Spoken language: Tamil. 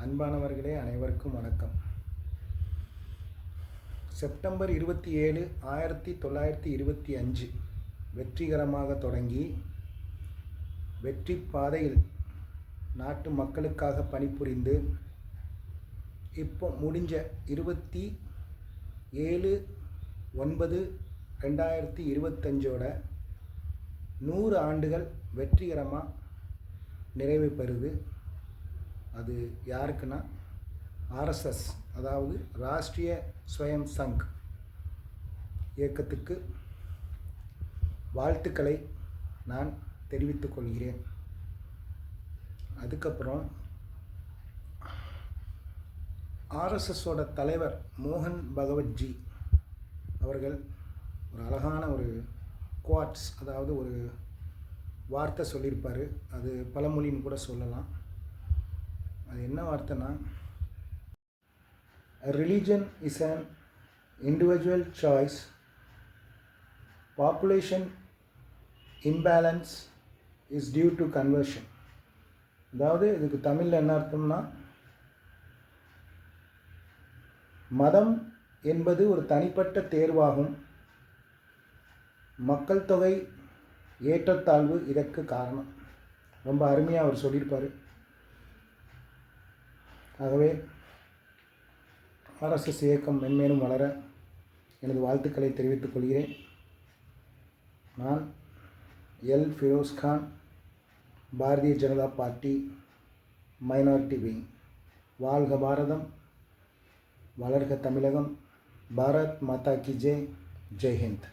அன்பானவர்களே, அனைவருக்கும் வணக்கம். செப்டம்பர் 27, 1925 வெற்றிகரமாக தொடங்கி வெற்றி பாதையில் நாட்டு மக்களுக்காக பணிபுரிந்து இப்போ முடிஞ்ச 27/9/2025 100 ஆண்டுகள் வெற்றிகரமாக நிறைவு பெறுது. அது யாருக்குன்னா ஆர்எஸ்எஸ், அதாவது ராஷ்ட்ரிய ஸ்வயம் சங்க் இயக்கத்துக்கு வாழ்த்துக்களை நான் தெரிவித்துக் கொள்கிறேன். அதுக்கப்புறம் ஆர்எஸ்எஸோட தலைவர் மோகன் பகவத்ஜி அவர்கள் ஒரு அழகான ஒரு குவாட்ஸ், அதாவது ஒரு வார்த்தை சொல்லியிருப்பார். அது பழமொழின்னு கூட சொல்லலாம். அது என்ன வார்த்தைன்னா, religion is an individual choice, population imbalance is due to conversion. அதாவது இதுக்கு தமிழில் என்ன அர்த்தம்னா, மதம் என்பது ஒரு தனிப்பட்ட தேர்வாகும், மக்கள் தொகை ஏற்றத்தாழ்வு இதற்கு காரணம். ரொம்ப அருமையாக அவர் சொல்லியிருப்பார். ஆகவே ஆர்எஸ்எஸ் இயக்கம் மென்மேலும் வளர எனது வாழ்த்துக்களை தெரிவித்துக் கொள்கிறேன். நான் L Firoz Khan, Bharatiya Janata Party, minority wing. வாழ்க பாரதம், வளர்க தமிழகம், பாரத் மாதா கி ஜெய், ஜெய் ஹிந்த்.